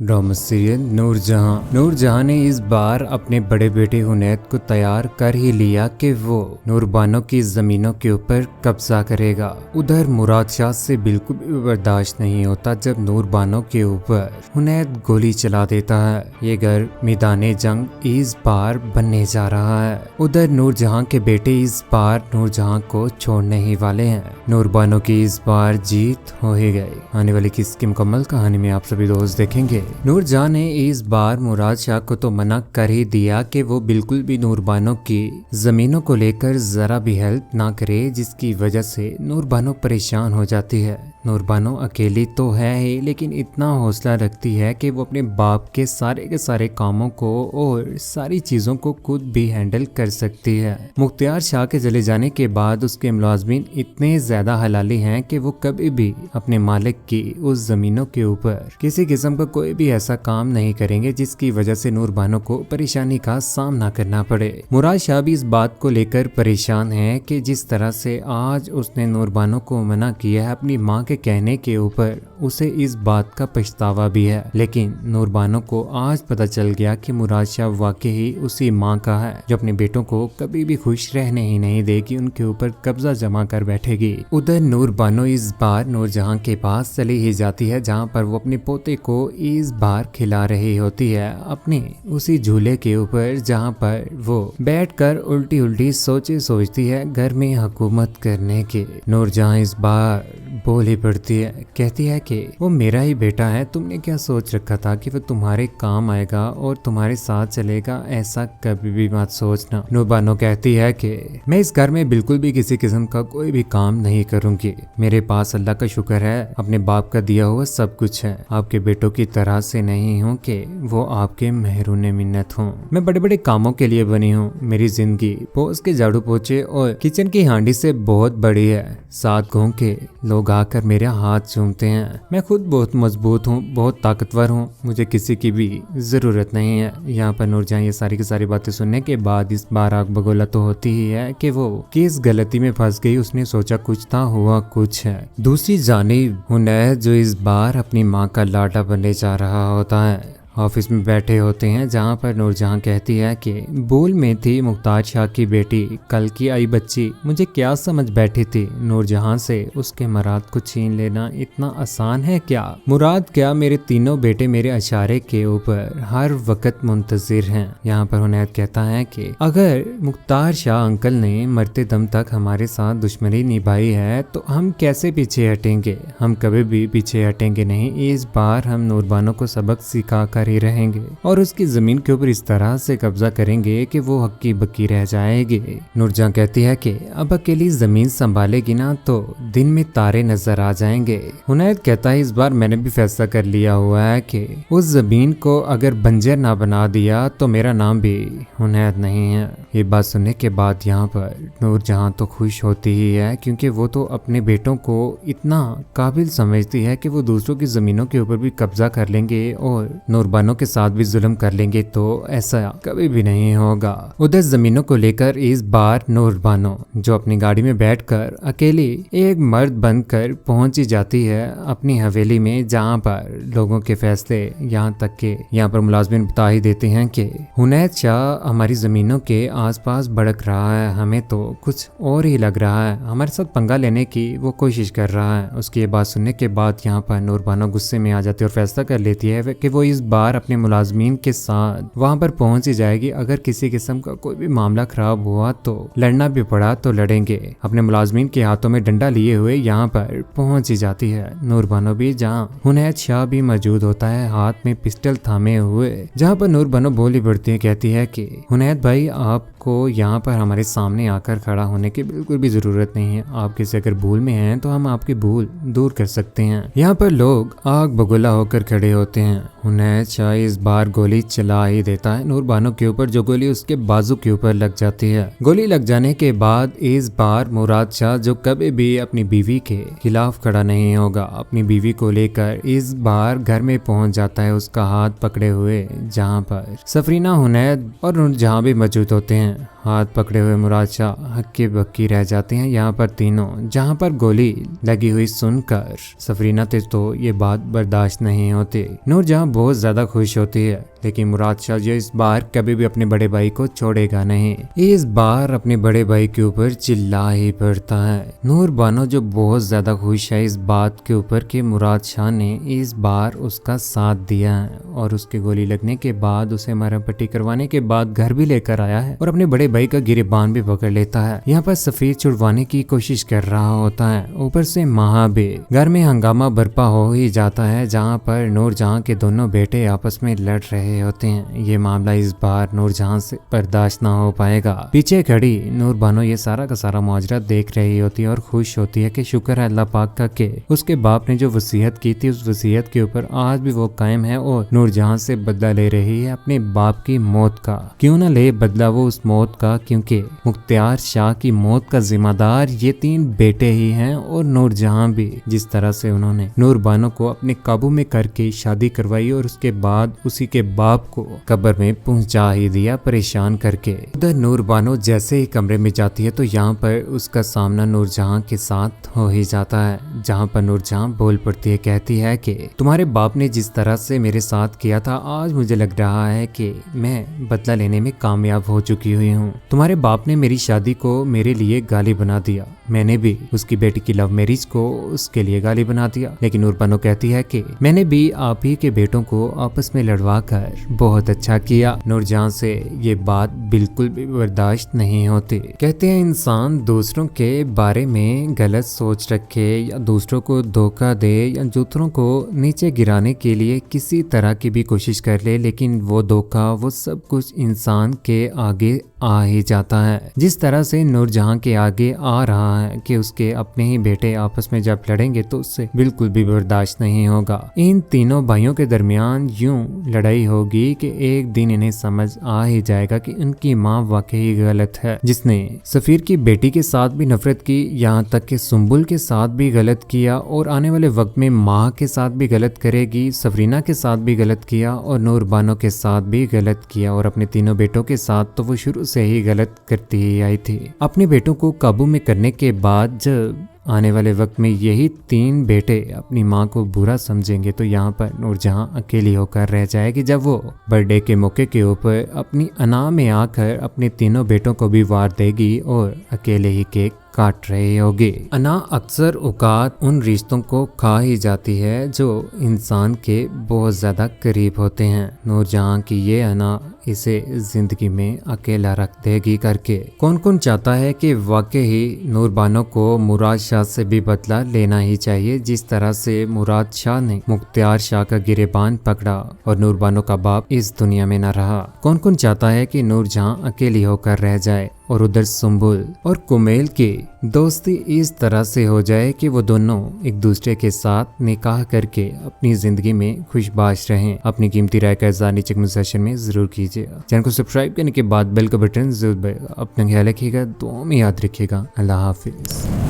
Drama serial Noor Jahan ने इस बार अपने बड़े बेटे हुनैद को तैयार कर ही लिया कि वो नूरबानो की जमीनों के ऊपर कब्जा करेगा। उधर मुराद शाह से बिल्कुल भी बर्दाश्त नहीं होता जब नूरबानो के ऊपर हुनैद गोली चला देता है। ये घर मैदाने जंग इस बार बनने जा रहा है। उधर नूरजहां के बेटे इस बार नूरजहां को छोड़ने ही वाले हैं। नूरबानो की इस बार जीत हो ही गई। आने वाली किसकी मुकम्मल कहानी में आप सभी दोस्त देखेंगे। नूरजहां ने इस बार मुराद शाह को तो मना कर ही दिया कि वो बिल्कुल भी नूरबानो की जमीनों को लेकर जरा भी हेल्प ना करे, जिसकी वजह से नूरबानो परेशान हो जाती है। नूरबानो अकेली तो है ही, लेकिन इतना हौसला रखती है कि वो अपने बाप के सारे कामों को और सारी चीजों को खुद भी हैंडल कर सकती है। मुख्तियार शाह के चले जाने के बाद उसके मुलाजमीन इतने ज्यादा हलाली हैं कि वो कभी भी अपने मालिक की उस जमीनों के ऊपर किसी किस्म का कोई भी ऐसा काम नहीं करेंगे जिसकी वजह से नूरबानो को परेशानी का सामना करना पड़े। मुराद शाह भी इस बात को लेकर परेशान है कि जिस तरह से आज उसने नूरबानो को मना किया है अपनी माँ के कहने के ऊपर, उसे इस बात का पछतावा भी है। लेकिन नूरबानो को आज पता चल गया कि मुराद शाह वाकई ही उसी माँ का है जो अपने बेटों को कभी भी खुश रहने ही नहीं देगी, उनके ऊपर कब्जा जमा कर बैठेगी। उधर नूरबानो इस बार नूरजहां के पास चली ही जाती है, जहाँ पर वो अपने पोते को इस बार खिला रही होती है अपने उसी झूले के ऊपर, जहाँ पर वो बैठकर उल्टी उल्टी सोचे सोचती है घर में हुकूमत करने की। नूरजहां इस बार बोल ही पड़ती है, कहती है कि वो मेरा ही बेटा है, तुमने क्या सोच रखा था कि वो तुम्हारे काम आएगा और तुम्हारे साथ चलेगा, ऐसा कभी भी मत सोचना। नूरबानो कहती है कि मैं इस घर में बिल्कुल भी किसी किस्म का कोई भी काम नहीं करूंगी। मेरे पास अल्लाह का शुक्र है, अपने बाप का दिया हुआ सब कुछ है। आपके बेटों की तरह से नहीं हूँ कि वो आपके महरूने मिन्नत हूँ। मैं बड़े बड़े कामों के लिए बनी हूँ। मेरी जिंदगी पोस के झाड़ू पोछे और किचन की हांडी से बहुत बड़ी है। 7 गांव के लोग आकर मेरे हाथ चूमते हैं। मैं खुद बहुत मजबूत हूँ, बहुत ताकतवर हूँ, मुझे किसी की भी जरूरत नहीं है। यहाँ पर नूरजहां ये सारी की सारी बातें सुनने के बाद इस बार आग बगोला तो होती ही है कि वो किस गलती में फंस गई। उसने सोचा कुछ था, हुआ कुछ है। दूसरी जानिब हुनैद जो इस बार अपनी माँ का लाडला बनने जा रहा होता है, ऑफिस में बैठे होते हैं, जहाँ पर नूरजहां कहती है कि भूल में थी मुख्तार शाह की बेटी, कल की आई बच्ची, मुझे क्या समझ बैठी थी। नूरजहां से उसके मुराद को छीन लेना इतना आसान है क्या? मुराद क्या, मेरे तीनों बेटे मेरे इशारे के ऊपर हर वक्त मुंतजिर हैं। यहाँ पर हुनैद कहता है कि अगर मुख्तार शाह अंकल ने मरते दम तक हमारे साथ दुश्मनी निभाई है तो हम कैसे पीछे हटेंगे? हम कभी भी पीछे हटेंगे नहीं। इस बार हम नूरबानो को सबक सिखा कर ही रहेंगे और उसकी जमीन के ऊपर इस तरह से कब्जा करेंगे कि वो हक्की बक्की रह जाएगी। नूरजहां कहती है कि अब अकेली जमीन संभालेगी ना तो दिन में तारे नजर आ जाएंगे। हुनैद कहता है इस बार मैंने भी फैसला कर लिया हुआ है कि उस जमीन को अगर बंजर ना बना दिया तो मेरा नाम भी हुनैद नहीं है। ये बात सुनने के बाद यहाँ पर नूरजहां तो खुश होती ही है, क्योंकि वो तो अपने बेटों को इतना काबिल समझती है कि वो दूसरों की जमीनों के ऊपर भी कब्जा कर लेंगे और नूरबानो के साथ भी जुल्म कर लेंगे, तो ऐसा कभी भी नहीं होगा। उधर जमीनों को लेकर इस बार नूरबानो जो अपनी गाड़ी में बैठकर अकेली एक मर्द बनकर पहुंच जाती है अपनी हवेली में, जहां पर लोगों के फैसले यहाँ तक के यहाँ पर मुलाजमीन बता ही देते हैं कि हुनैद शाह हमारी जमीनों के आसपास भड़क रहा है, हमें तो कुछ और ही लग रहा है, हमारे साथ पंगा लेने की वो कोशिश कर रहा है। उसकी ये बात सुनने के बाद यहाँ पर नूरबानो गुस्से में आ जाती है और फैसला कर लेती है कि वो इस बार अपने मुलाजमीन के साथ वहां पर पहुंच ही जाएगी। अगर किसी किस्म का कोई भी मामला खराब हुआ तो लड़ना भी पड़ा तो लड़ेंगे। अपने मुलाजमीन के हाथों में डंडा लिए हुए यहाँ पर पहुंच ही जाती है नूरबानो भी, जहाँ हुनैद शाह भी मौजूद होता है हाथ में पिस्टल थामे हुए। जहाँ पर नूरबानो बोली पड़ती है, कहती है कि हुनैद भाई आपको यहाँ पर हमारे सामने आकर खड़ा होने की बिल्कुल भी जरूरत नहीं है। आप किसी अगर भूल में हैं तो हम आपकी भूल दूर कर सकते हैं। यहाँ पर लोग आग बगोला होकर खड़े होते हैं। हुनैद शाह इस बार गोली चला ही देता है नूर बानो के ऊपर, जो गोली उसके बाजू के ऊपर लग जाती है। गोली लग जाने के बाद इस बार मुराद शाह, जो कभी भी अपनी बीवी के खिलाफ खड़ा नहीं होगा, अपनी बीवी को लेकर इस बार घर में पहुंच जाता है, उसका हाथ पकड़े हुए, जहां पर सफरीना, हुनैद और नूरजहां भी मौजूद होते हैं। हाथ पकड़े हुए मुराद शाह हक्के बक्की रह जाते हैं यहाँ पर तीनों। जहाँ पर गोली लगी हुई सुनकर सफरीना तो ये बात बर्दाश्त नहीं होती। नूरजहां बहुत ज्यादा खुश होती है, लेकिन मुराद शाह जो इस बार कभी भी अपने बड़े भाई को छोड़ेगा नहीं, इस बार अपने बड़े भाई के ऊपर चिल्ला ही पड़ता है। नूर बानो जो बहुत ज्यादा खुश है इस बात के ऊपर कि मुराद शाह ने इस बार उसका साथ दिया है और उसके गोली लगने के बाद उसे मरहम पट्टी करवाने के बाद घर भी लेकर आया है और अपने बड़े भाई का गिरेबान भी पकड़ लेता है। यहाँ पर सफीर छुड़वाने की कोशिश कर रहा होता है, ऊपर से महा भी। घर में हंगामा बर्पा हो ही जाता है, जहाँ पर नूरजहां के दोनों बेटे आपस में लड़ रहे होते हैं। ये मामला इस बार नूरजहां से बर्दाश्त ना हो पाएगा। पीछे खड़ी नूर बानो ये सारा का सारा मुआवजा देख रही होती है और खुश होती है कि शुक्र है अल्लाह पाक का कि उसके बाप ने जो वसीयत की थी उस वसीयत के ऊपर आज भी वो कायम है और नूरजहां से बदला ले रही है अपने बाप की मौत का। क्यों ना ले बदला वो उस मौत का, क्योंकि मुख्तियार शाह की मौत का जिम्मेदार ये तीन बेटे ही हैं और नूरजहां भी। जिस तरह से उन्होंने नूर बानो को अपने काबू में करके शादी करवाई और उसके बाद उसी के बाप को कब्र में पहुंचा ही दिया परेशान करके। उधर नूर बानो जैसे ही कमरे में जाती है तो यहाँ पर उसका सामना नूरजहां के साथ हो ही जाता है, जहाँ पर नूरजहां बोल पड़ती है, कहती है कि तुम्हारे बाप ने जिस तरह से मेरे साथ किया था आज मुझे लग रहा है कि मैं बदला लेने में कामयाब हो चुकी हुई हूँ। तुम्हारे बाप ने मेरी शादी को मेरे लिए गाली बना दिया, मैंने भी उसकी बेटी की लव मैरिज को उसके लिए गाली बना दिया। लेकिन नूर बानो कहती है कि मैंने भी आप ही के बेटों को आपस में लड़वा कर बहुत अच्छा किया। नूरजहां से ये बात बिल्कुल भी बर्दाश्त नहीं होती। कहते हैं इंसान दूसरों के बारे में गलत सोच रखे या दूसरों को धोखा दे या दूसरों को नीचे गिराने के लिए किसी तरह की भी कोशिश कर ले, लेकिन वो धोखा वो सब कुछ इंसान के आगे आ ही जाता है। जिस तरह से नूरजहां के आगे आ रहा है कि उसके अपने ही बेटे आपस में जब लड़ेंगे तो उससे बिल्कुल भी बर्दाश्त नहीं होगा। इन तीनों भाइयों के दरमियान यूं लड़ाई होगी कि एक दिन इन्हें समझ आ ही जाएगा कि उनकी माँ वाकई गलत है, जिसने सफीर की बेटी के साथ भी नफरत की, यहाँ तक कि सुंबुल के साथ भी गलत किया और आने वाले वक्त में माँ के साथ भी गलत करेगी, सफरीना के साथ भी गलत किया और नूर बानो के साथ भी गलत किया और अपने तीनों बेटों के साथ तो वो शुरू से ही गलत करती ही आई थी। अपने बेटों को काबू में करने के बाद जब आने वाले वक्त में यही तीन बेटे अपनी माँ को बुरा समझेंगे तो यहाँ पर नूरजहां अकेली होकर रह जाएगी, जब वो बर्थडे के मौके के ऊपर अपनी अना में आकर अपने तीनों बेटों को भी वार देगी और अकेले ही केक काट रही होगी। अना अक्सर औकात उन रिश्तों को खा ही जाती है जो इंसान के बहुत ज्यादा करीब होते हैं। नूरजहां की ये अना इसे जिंदगी में अकेला रख देगी करके। कौन कौन चाहता है कि वाकई नूर बानो को मुराद शाह से भी बदला लेना ही चाहिए, जिस तरह से मुराद शाह ने मुख्तियार शाह का गिरेबान पकड़ा और नूर बानो का बाप इस दुनिया में न रहा। कौन कौन चाहता है कि नूरजहां अकेली होकर रह जाए और उधर सुंबुल और कुमेल की दोस्ती इस तरह से हो जाए कि वो दोनों एक दूसरे के साथ निकाह करके अपनी जिंदगी में खुशबाश रहें। अपनी कीमती राय का इज़हार नीचे कमेंट सेक्शन में जरूर कीजिए। चैनल को सब्सक्राइब करने के बाद बेल का बटन जरूर दबाइएगा। अपना ख्याल रखिएगा, दुआ में याद रखिएगा। अल्लाह हाफिज।